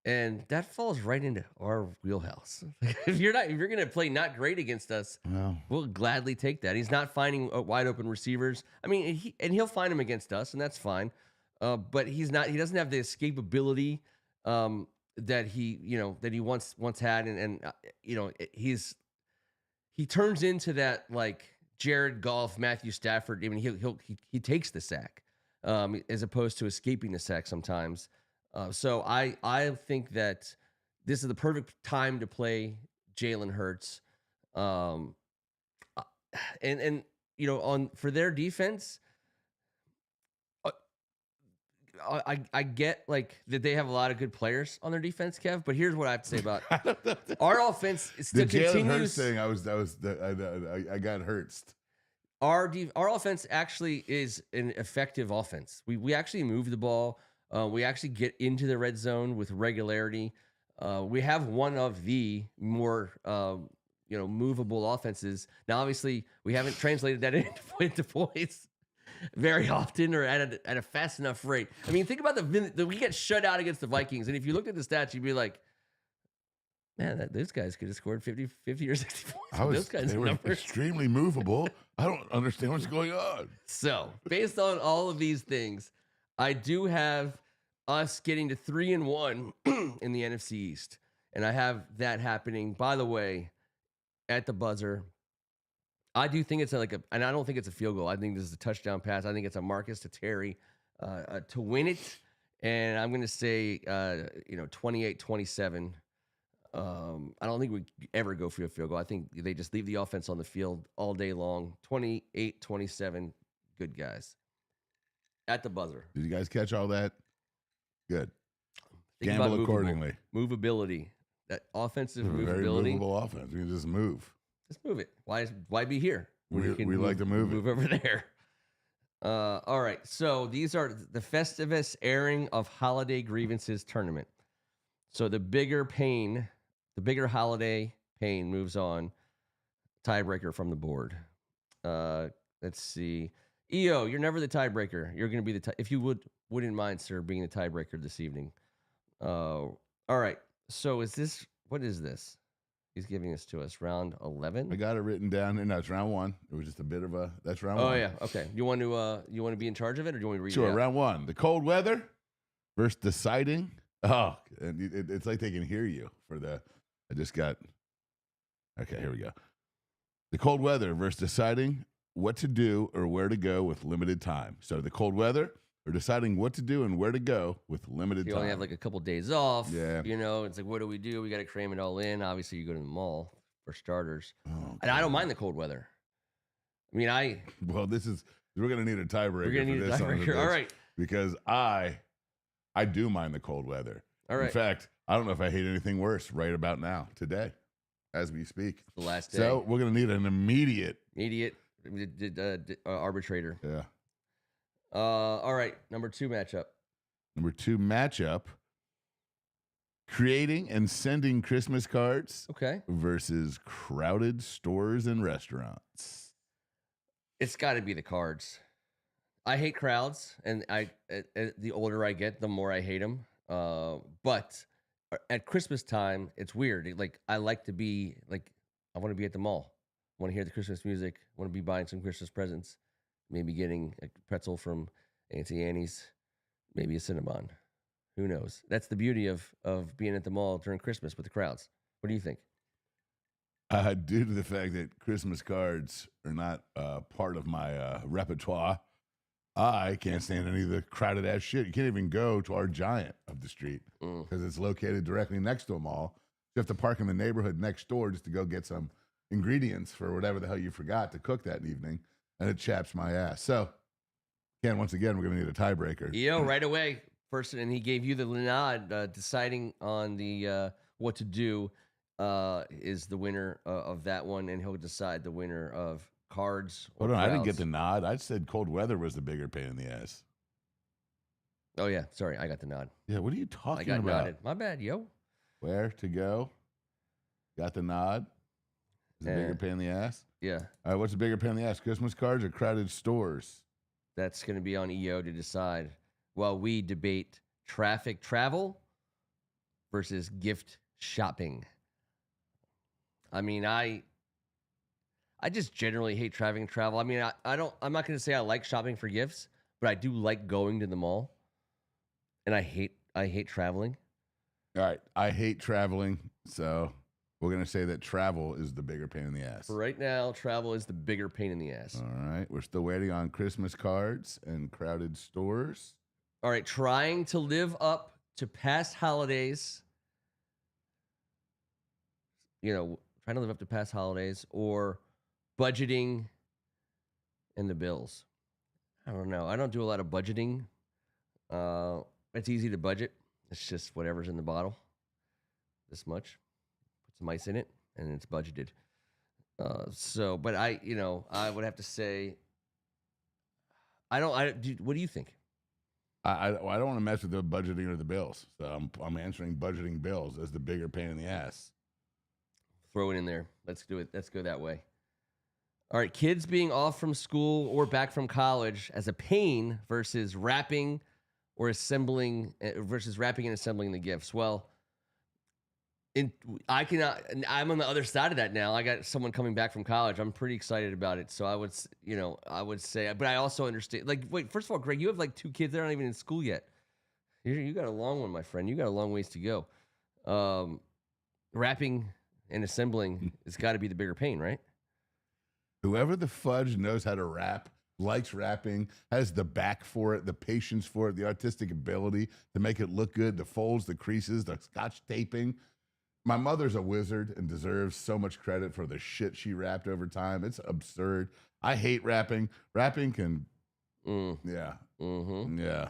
and that falls right into our wheelhouse. if you're gonna play not great against us, we'll gladly take that. He's not finding wide open receivers. I mean, he'll find them against us, and that's fine. But he's not. He doesn't have the escapability that he once had, and he turns into that like Jared Goff, Matthew Stafford. I mean, he takes the sack as opposed to escaping the sack sometimes. So I think that this is the perfect time to play Jalen Hurts, and for their defense. I get like that they have a lot of good players on their defense, Kev. But here's what I have to say about our offense. Still the Jalen continues. Hurts thing, I got Hurts. Our offense actually is an effective offense. We actually move the ball. We actually get into the red zone with regularity. We have one of the more movable offenses. Now, obviously, we haven't translated that into points very often or at a fast enough rate. I mean, think about we get shut out against the Vikings, and if you looked at the stats, you'd be like, Man, those guys could have scored 50 or 60 points. Those kinds They of were numbers. extremely movable. I don't understand what's going on. So, based on all of these things, I do have us getting to 3-1 in the NFC East. And I have that happening, by the way, at the buzzer. I do think it's and I don't think it's a field goal. I think this is a touchdown pass. I think it's a Marcus to Terry to win it. And I'm going to say, 28-27. I don't think we ever go for a field goal. I think they just leave the offense on the field all day long. 28-27, good guys. At the buzzer. Did you guys catch all that? Good. Think Gamble accordingly. Movability. That offensive Very movability. movable offense. We can just move. Just move it. Why be here? We like to move it. Move over there. All right. So these are the Festivus airing of holiday grievances tournament. So the bigger holiday pain moves on. Tiebreaker from the board. Let's see. EO, you're never the tiebreaker. You're going to be if you wouldn't mind, sir, being the tiebreaker this evening. All right. So what is this? He's giving this to us. Round 11? I got it written down. No, it's round 1. It was just a bit of that's round 1. Oh, yeah. Okay. You want to be in charge of it, or do you want me to read it? Sure. Out? Round 1. The cold weather versus deciding. Oh, and it's like they can hear you Okay, here we go. The cold weather versus deciding what to do or where to go with limited time. So the cold weather or deciding what to do and where to go with limited time. You only have like a couple days off. Yeah. It's like, what do? We got to cram it all in. Obviously, you go to the mall for starters. Oh, and I don't mind the cold weather. I mean, Well, we're going to need a tiebreaker. We're going to need a tiebreaker. All right. Because I do mind the cold weather. All right. In fact, I don't know if I hate anything worse right about now, today, as we speak. The last day. So we're going to need an immediate arbitrator. Yeah. All right. Number 2 matchup. Creating and sending Christmas cards. Okay. Versus crowded stores and restaurants. It's got to be the cards. I hate crowds, and the older I get, the more I hate them. But at Christmas time, it's weird. I like to be I want to be at the mall. I want to hear the Christmas music. I want to be buying some Christmas presents. Maybe getting a pretzel from Auntie Annie's. Maybe a Cinnabon. Who knows? That's the beauty of being at the mall during Christmas with the crowds. What do you think? Due to the fact that Christmas cards are not part of my repertoire, I can't stand any of the crowded ass shit. You can't even go to our Giant of the street because it's located directly next to a mall. You have to park in the neighborhood next door just to go get some ingredients for whatever the hell you forgot to cook that evening, and it chaps my ass. So, Ken, once again, we're going to need a tiebreaker. Yo, right away, person, and he gave you the nod. Deciding on the what to do is the winner of that one, and he'll decide the winner of cards. Hold on, I didn't get the nod. I said cold weather was the bigger pain in the ass. Oh yeah, sorry, I got the nod. Yeah, what are you talking about? I got about? nodded. My bad, yo. Where to go? Got the nod. Is it bigger pain in the ass? Yeah. All right, what's the bigger pain in the ass? Christmas cards or crowded stores? That's going to be on EO to decide while we debate traffic travel versus gift shopping. I mean, I just generally hate traffic and travel. I mean, I'm not going to say I like shopping for gifts, but I do like going to the mall. And I hate traveling. All right, I hate traveling, so we're going to say that travel is the bigger pain in the ass. For right now, travel is the bigger pain in the ass. All right, we're still waiting on Christmas cards and crowded stores. All right, trying to live up to past holidays. Trying to live up to past holidays or budgeting and the bills. I don't know. I don't do a lot of budgeting. It's easy to budget. It's just whatever's in the bottle. This much. Put some ice in it, and it's budgeted. But I would have to say, what do you think? I don't want to mess with the budgeting or the bills. So I'm answering budgeting bills as the bigger pain in the ass. Throw it in there. Let's do it. Let's go that way. All right, kids being off from school or back from college as a pain versus wrapping and assembling the gifts. Well, I'm on the other side of that now. I got someone coming back from college. I'm pretty excited about it. So I would say, but I also understand. Like, wait, first of all, Greg, you have like 2 kids that aren't even in school yet. You got a long one, my friend. You got a long ways to go. Wrapping and assembling has got to be the bigger pain, right? Whoever the fudge knows how to wrap, likes wrapping, has the back for it, the patience for it, the artistic ability to make it look good, the folds, the creases, the scotch taping. My mother's a wizard and deserves so much credit for the shit she wrapped over time. It's absurd. I hate wrapping. Wrapping can, yeah. Mm-hmm. Yeah.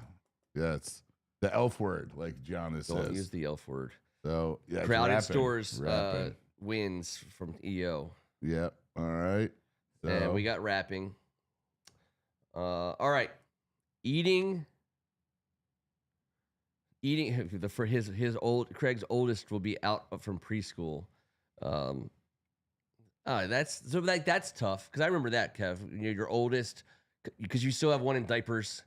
It's the elf word, like Giannis says. Don't use the elf word. So, yeah. Crowded Stores wins from EO. Yep. All right. So. And we got wrapping. All right. Eating for his Craig's oldest will be out from preschool. That's tough because I remember that, Kev. Your oldest, because you still have one in diapers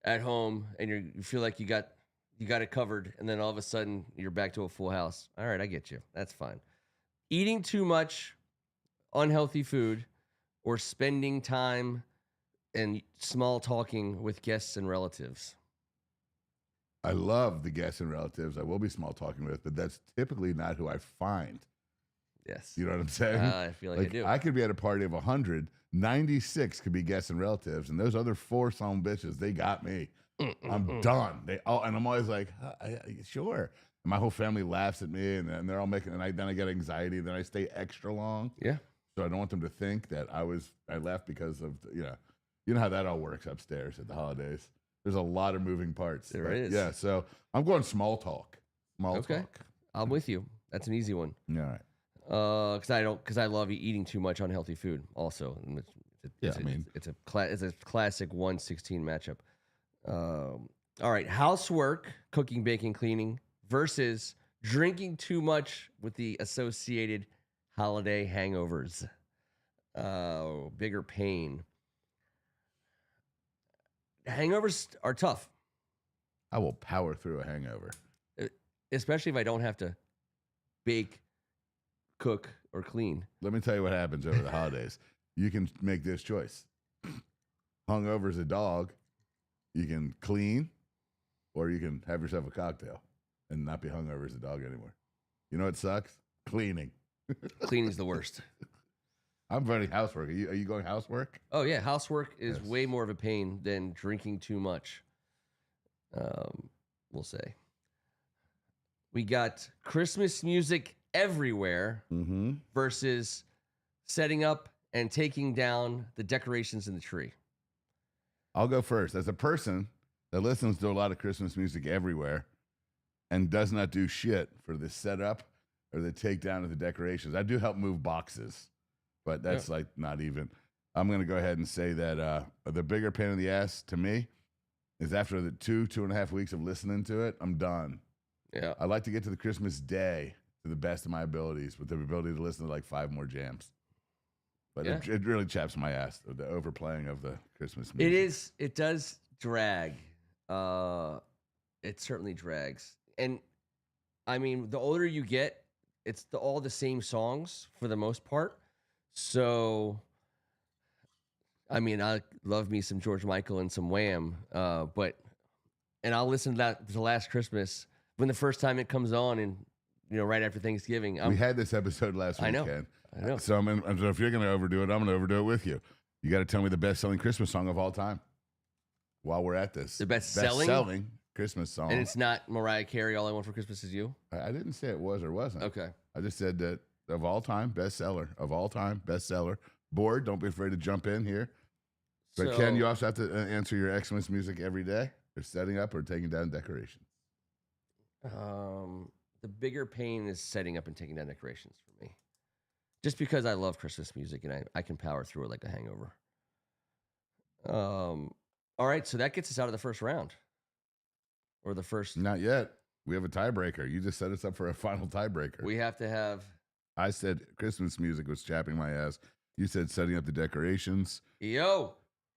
at home, and you feel like you got it covered, and then all of a sudden you're back to a full house. All right, I get you. That's fine. Eating too much unhealthy food, or spending time and small talking with guests and relatives. I love the guests and relatives I will be small talking with, but that's typically not who I find. Yes. You know what I'm saying? I feel like I do. I could be at a party of 100, 96 could be guests and relatives, and those other 4 some bitches, they got me. I'm done. And I'm always like, sure. And my whole family laughs at me, and they're all making, and then I get anxiety, then I stay extra long. Yeah. So I don't want them to think that I left because of, you know how that all works upstairs at the holidays. There's a lot of moving parts. There is. Yeah, so I'm going small talk. Small talk. I'm with you. That's an easy one. All right. Because I love eating too much unhealthy food. Also, it's a classic 1-16 matchup. All right, housework, cooking, baking, cleaning versus drinking too much with the associated holiday hangovers. Bigger pain. Hangovers are tough. I will power through a hangover. Especially if I don't have to bake, cook, or clean. Let me tell you what happens over the holidays. You can make this choice. Hungover as a dog, you can clean, or you can have yourself a cocktail and not be hungover as a dog anymore. You know what sucks? Cleaning. Cleaning's the worst. I'm running housework. Are you going housework? Oh, yeah. Housework is way more of a pain than drinking too much. We'll say. We got Christmas music everywhere versus setting up and taking down the decorations in the tree. I'll go first. As a person that listens to a lot of Christmas music everywhere and does not do shit for the setup or the takedown of the decorations, I do help move boxes. But that's like not even. I'm going to go ahead and say that the bigger pain in the ass to me is after the 2.5 weeks of listening to it, I'm done. Yeah. I like to get to the Christmas day to the best of my abilities with the ability to listen to like 5 more jams. But it really chaps my ass, the overplaying of the Christmas music. It does drag. It certainly drags. And I mean, the older you get, it's all the same songs for the most part. So, I mean, I love me some George Michael and some Wham, and I'll listen to that to Last Christmas when the first time it comes on, and right after Thanksgiving. We had this episode last weekend. I know. So if you're going to overdo it, I'm going to overdo it with you. You got to tell me the best-selling Christmas song of all time. While we're at this, the best-selling Christmas song, and it's not Mariah Carey. All I Want for Christmas Is You. I didn't say it was or wasn't. Okay. I just said that. Of all time, bestseller. Of all time, bestseller. Bored, don't be afraid to jump in here. But Ken, you also have to answer your Xmas music every day. Or setting up or taking down decorations. The bigger pain is setting up and taking down decorations for me. Just because I love Christmas music and I can power through it like a hangover. All right, so that gets us out of the first round. Or the first. Not yet. We have a tiebreaker. You just set us up for a final tiebreaker. We have to have. I said Christmas music was chapping my ass. You said setting up the decorations. EO.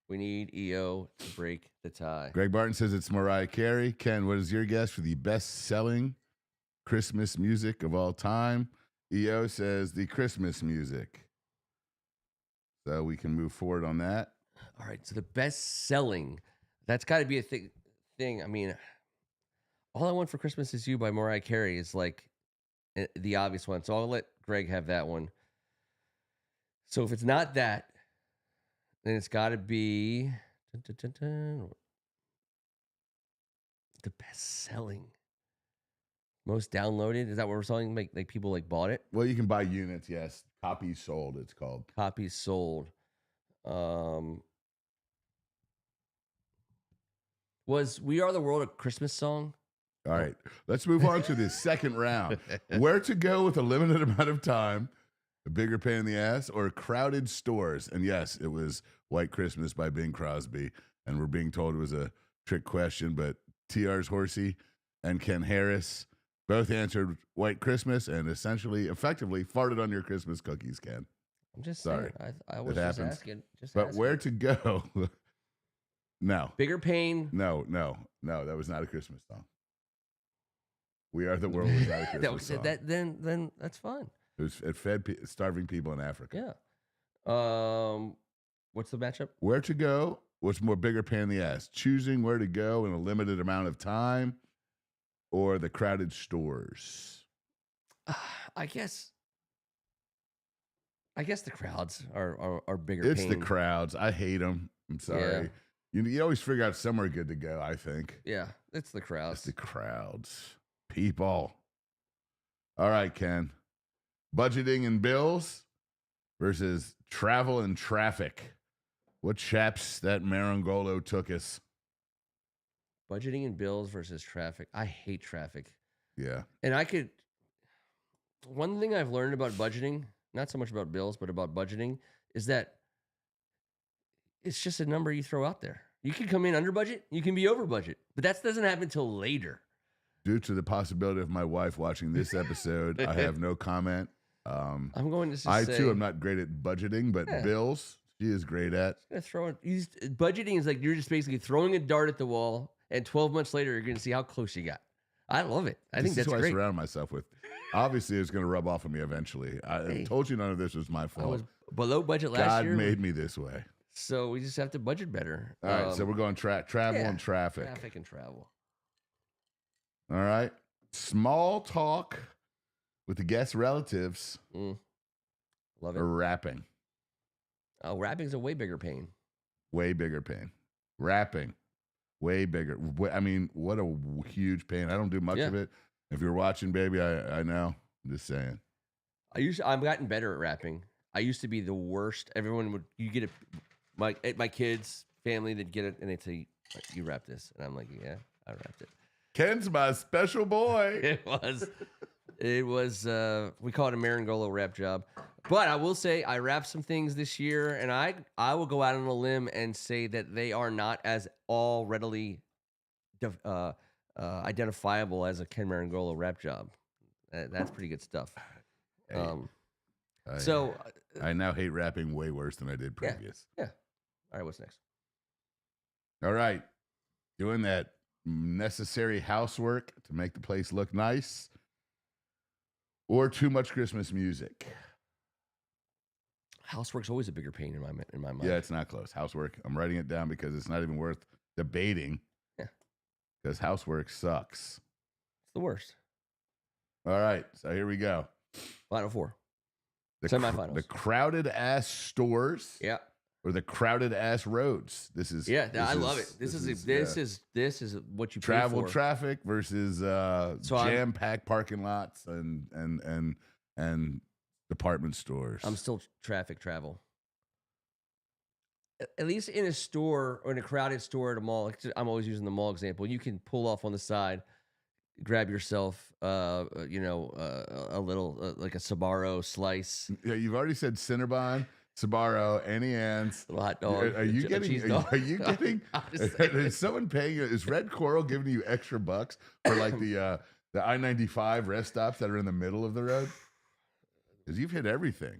We need EO to break the tie. Greg Barton says it's Mariah Carey. Ken, what is your guess for the best-selling Christmas music of all time. EO says the Christmas music. So we can move forward on that. All right. So the best selling, that's got to be a thing. I mean, All I Want for Christmas Is You by Mariah Carey is like the obvious one. So I'll let Greg have that one. So if it's not that, then it's got to be the best selling, most downloaded. Is that what we're selling? Like people like bought it? Well, you can buy units, yes. Copies sold, it's called. Copies sold. Was We Are the World a Christmas song? All right, let's move on to the second round. Where to go with a limited amount of time, a bigger pain in the ass, or crowded stores? And yes, it was White Christmas by Bing Crosby. And we're being told it was a trick question, but TR's Horsey and Ken Harris both answered White Christmas and effectively farted on your Christmas cookies, Ken. I'm just Sorry. saying. I was just asking. But where to go? No. Bigger pain. No. That was not a Christmas song. We Are the World was not a Christmas song. Then that's fine. It fed starving people in Africa. Yeah. What's the matchup? Where to go? What's more bigger pain in the ass? Choosing where to go in a limited amount of time, or the crowded stores? I guess the crowds are bigger. It's pain. the crowds. I hate them. I'm sorry. Yeah. You always figure out somewhere good to go, I think. Yeah, it's the crowds. It's the crowds. People. All right, Ken. Budgeting and bills versus travel and traffic. What chaps that Meringolo took us? Budgeting and bills versus traffic. I hate traffic. Yeah. And one thing I've learned about budgeting, not so much about bills, but about budgeting, is that it's just a number you throw out there. You can come in under budget, you can be over budget, but that doesn't happen until later. Due to the possibility of my wife watching this episode, I have no comment. I'm going to say, I too am not great at budgeting, but bills, she is great at. Budgeting is like you're just basically throwing a dart at the wall, and 12 months later, you're going to see how close you got. I love it. I think that's what great. I surround myself with. Obviously, it's going to rub off on me eventually. I told you none of this was my fault. I was below budget last year. God made me this way. So we just have to budget better. All right, so we're going travel and traffic. Traffic and travel. All right. Small talk with the guest relatives. Love it. Or rapping. Oh, rapping's a way bigger pain. Way bigger pain. Rapping. Way bigger. I mean, what a huge pain. I don't do much of it. If you're watching, baby, I know. I'm just saying. I've gotten better at rapping. I used to be the worst. My kids, family, they'd get it and they'd say, "You rap this," and I'm like, "Yeah, I rapped it." Ken's my special boy. It was. We call it a Meringolo rap job, but I will say I rapped some things this year, and I will go out on a limb and say that they are not as all readily identifiable as a Ken Meringolo rap job. That's pretty good stuff. I now hate rapping way worse than I did previous. Yeah. All right, what's next? All right. Doing that necessary housework to make the place look nice, or too much Christmas music. Housework's always a bigger pain in my mind. Yeah, it's not close. Housework. I'm writing it down because it's not even worth debating. Yeah. Because housework sucks. It's the worst. All right. So here we go. Final four. Semifinals. The crowded ass stores. Yeah. Or the crowded ass roads. I love it. This is what you travel pay for. Traffic versus jam-packed parking lots and department stores. I'm still traffic travel. At least in a store or in a crowded store at a mall. I'm always using the mall example. You can pull off on the side, grab yourself, a little like a Sbarro slice. Yeah, you've already said Cinnabon. Sbarro, Annie Ann's, hot dog. Are you getting? Is someone paying you? Is Red Coral giving you extra bucks for like the I-95 rest stops that are in the middle of the road? Because you've hit everything.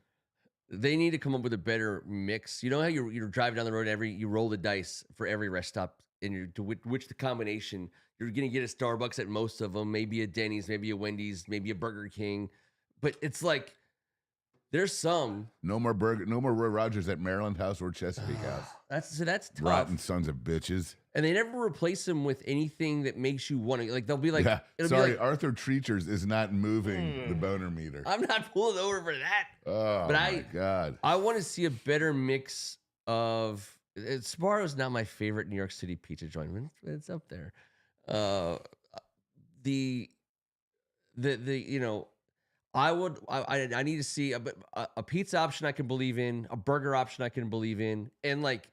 They need to come up with a better mix. You know how you're driving down the road, you roll the dice for every rest stop and which the combination you're gonna get a Starbucks at most of them, maybe a Denny's, maybe a Wendy's, maybe a Burger King, but it's like there's some No more Roy Rogers at Maryland House or Chesapeake House. That's tough. Rotten sons of bitches. And they never replace them with anything that makes you want to. Like they'll be like, Yeah. it'll Sorry, be like, Arthur Treachers is not moving the boner meter. I'm not pulling over for that. Oh but my God. I want to see a better mix of. Sbarro's not my favorite New York City pizza joint. It's up there. The you know, I need to see a pizza option I can believe in, a burger option I can believe in, and like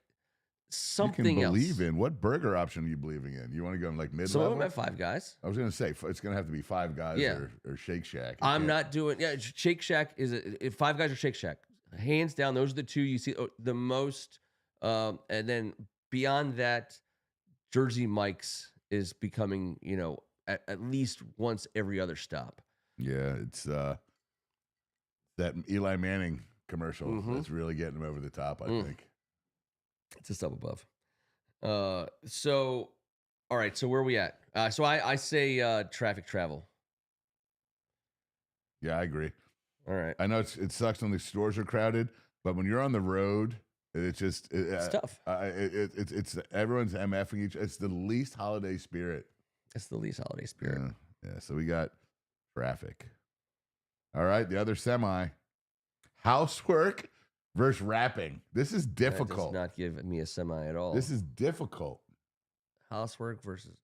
something you can else. believe in what burger option are you believing in? You want to go in like mid Some of level? them have Five Guys. I was gonna say it's gonna have to be Five Guys Yeah. or Shake Shack. I'm not doing Shake Shack if Five Guys or Shake Shack, hands down. Those are the two you see the most. And then beyond that, Jersey Mike's is becoming at least once every other stop. Yeah, it's that Eli Manning commercial that's really getting him over the top. I think it's a step above. So all right. So where are we at? So I say traffic travel. Yeah, I agree. All right. I know it sucks when the stores are crowded, but when you're on the road, it's just It's tough. It's everyone's MFing each. It's the least holiday spirit. It's the least holiday spirit. Yeah. So we got traffic. All right, the other semi, housework versus rapping. This is difficult. That does not give me a semi at all. This is difficult. Housework versus.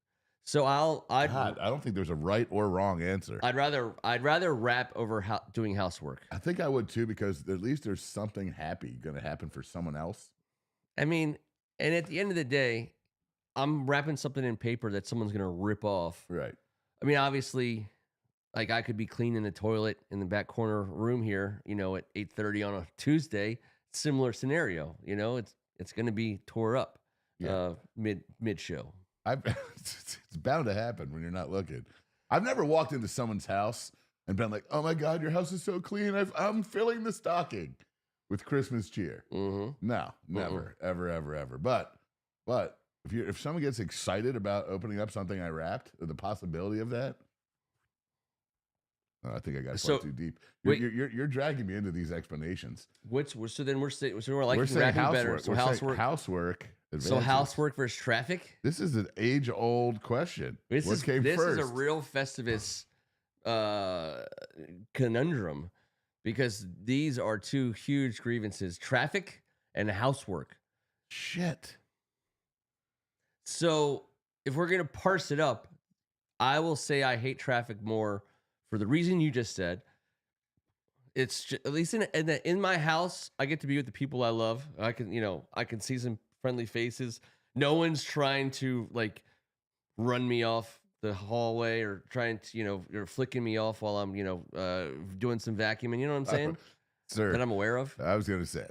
So I don't think there's a right or wrong answer. I'd rather rap over doing housework. I think I would too, because at least there's something happy going to happen for someone else. I mean, and at the end of the day, I'm wrapping something in paper that someone's going to rip off. Right. I mean, obviously, like I could be cleaning the toilet in the back corner room here, at 8:30 on a Tuesday. Similar scenario, it's going to be tore up mid show. It's bound to happen when you're not looking. I've never walked into someone's house and been like, "Oh my God, your house is so clean. I'm filling the stocking with Christmas cheer." Mm-hmm. No, never, ever. But if someone gets excited about opening up something I wrapped, or the possibility of that, I think I got far too deep. You're dragging me into these explanations. We're like We're saying wrapping better. So housework. Advances. So housework versus traffic. This is an age-old question. This came first? is a real Festivus conundrum, because these are two huge grievances: traffic and housework. Shit. So if we're gonna parse it up, I will say I hate traffic more for the reason you just said. It's just, at least in my house, I get to be with the people I love. I can see some friendly faces. No one's trying to like run me off the hallway or trying to, or flicking me off while I'm, doing some vacuuming. You know what I'm saying? Sir, that I'm aware of. I was going to say,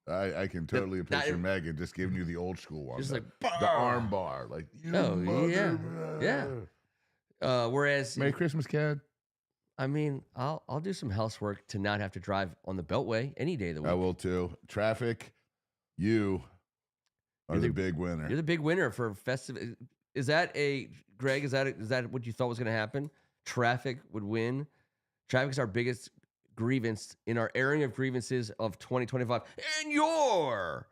I can totally picture Megan just giving you the old school one. Just like the arm bar. Like, yeah. Whereas Merry Christmas, Ken. I mean, I'll do some housework to not have to drive on the Beltway any day of the week. I will too. Traffic, you are the big winner. You're the big winner for festive. Is that Greg? Is that what you thought was going to happen? Traffic would win. Traffic is our biggest grievance in our airing of grievances of 2025. And your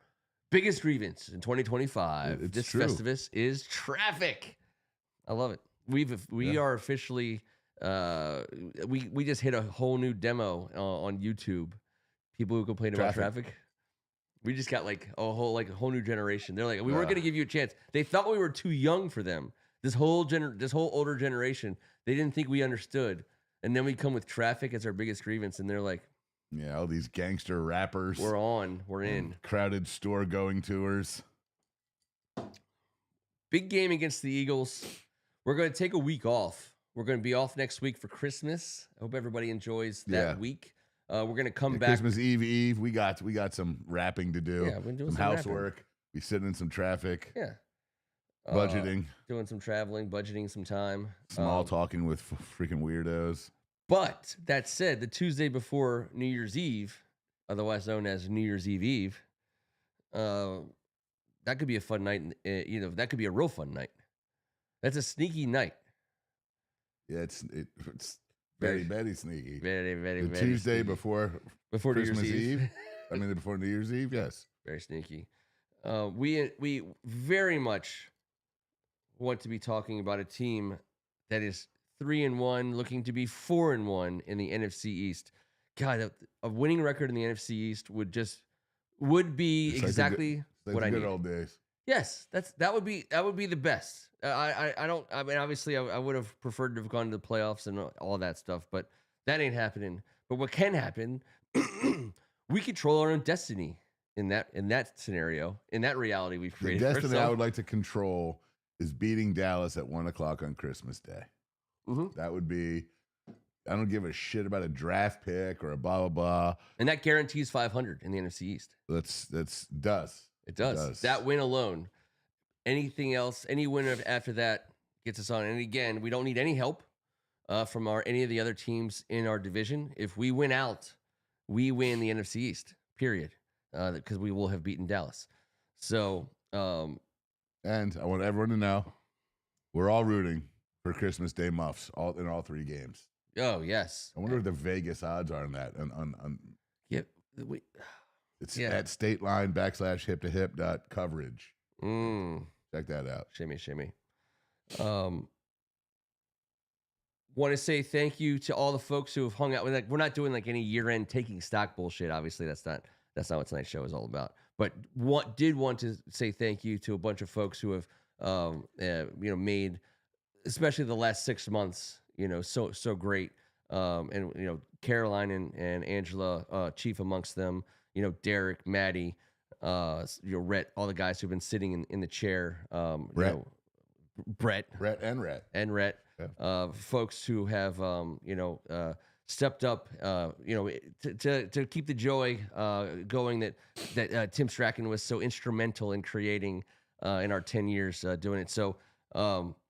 biggest grievance in 2025. It's this true. Festivus is traffic. I love it. We are officially. We just hit a whole new demo on YouTube. People who complain about traffic. We just got like a whole new generation. They're like, we weren't going to give you a chance. They thought we were too young for them. This whole older generation, they didn't think we understood. And then we come with traffic as our biggest grievance, and they're like, yeah, all these gangster rappers. We're in. Crowded store going tours. Big game against the Eagles. We're going to take a week off. We're going to be off next week for Christmas. I hope everybody enjoys that week. We're going to come back. Christmas Eve. We got some rapping to do. Yeah, we're doing some housework. We sitting in some traffic. Yeah. Budgeting. Doing some traveling, budgeting some time. Small talking with freaking weirdos. But that said, the Tuesday before New Year's Eve, otherwise known as New Year's Eve, that could be a fun night. That could be a real fun night. That's a sneaky night. Yeah, it's very, very sneaky. Very, very, the very Tuesday sneaky. before New Year's Christmas Eve. before New Year's Eve, yes. Very sneaky. We very much want to be talking about a team that is 3-1, looking to be 4-1 in the NFC East. God, a winning record in the NFC East would be It's exactly what I need. Good old days. Yes, that would be the best. I mean, obviously, I would have preferred to have gone to the playoffs and all that stuff, but that ain't happening. But what can happen, we control our own destiny in that scenario, in that reality we've The created. destiny I would like to control is beating Dallas at 1:00 on Christmas Day. Mm-hmm. That would be. I don't give a shit about a draft pick or a blah blah blah. And that guarantees 500 in the NFC East. It does. That win alone. Anything else, any win after that gets us on. And again, we don't need any help from any of the other teams in our division. If we win out, we win the NFC East. Period. Because we will have beaten Dallas. So, and I want everyone to know, we're all rooting for Christmas Day muffs in all 3 games. Oh yes. I wonder what the Vegas odds are on that. It's at stateline.com/hip-to-hip.coverage. Check that out. Shimmy. Want to say thank you to all the folks who have hung out with. We're not doing like any year-end taking stock bullshit. Obviously, that's not what tonight's show is all about. But did want to say thank you to a bunch of folks who have made, especially the last 6 months, so great. And Caroline and Angela, chief amongst them. Derek, Maddie, Rhett, all the guys who've been sitting in the chair. Brett and Rhett. Yeah. Folks who have stepped up, to keep the joy going that Tim Strachan was so instrumental in creating in our 10 years doing it. So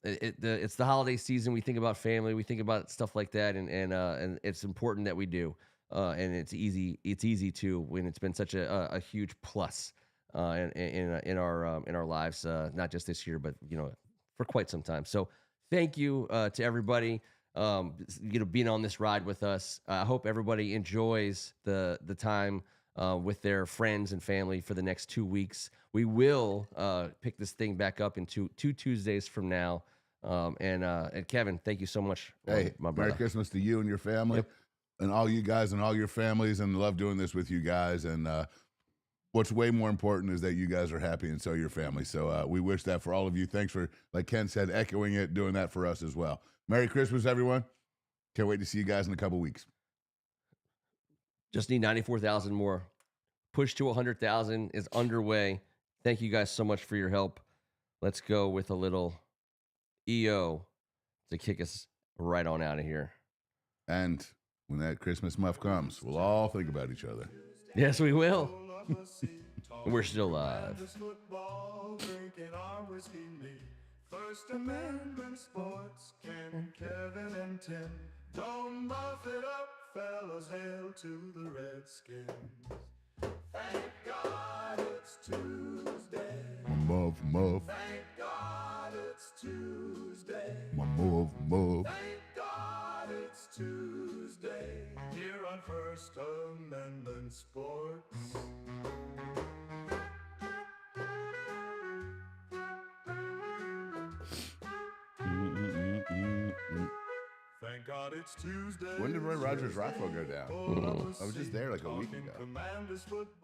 it's the holiday season. We think about family. We think about stuff like that, and it's important that we do. And it's easy to when it's been such a huge plus in our lives, not just this year, but for quite some time. So thank you to everybody being on this ride with us. I hope everybody enjoys the time with their friends and family for the next 2 weeks. We will pick this thing back up in two Tuesdays from now. And Kevin, thank you so much. Hey, my brother. Merry Christmas to you and your family. Yep. And all you guys and all your families, and love doing this with you guys. And what's way more important is that you guys are happy, and so are your family. So we wish that for all of you. Thanks for, like Ken said, echoing it, doing that for us as well. Merry Christmas, everyone. Can't wait to see you guys in a couple weeks. Just need 94,000 more. Push to 100,000 is underway. Thank you guys so much for your help. Let's go with a little EO to kick us right on out of here. And when that Christmas muff comes, we'll all think about each other. Yes, we will. We're still live. First Amendment sports, Ken, Kevin, and Tim. Don't muff it up, fellas, hail to the Redskins. Thank God it's Tuesday. My muff. Thank God it's Tuesday. My muff. Thank God it's Tuesday. Here on First Amendment Sports. Thank God it's Tuesday. When did Roy Rogers Rockville go down? I was just there like a week ago. Commanders football.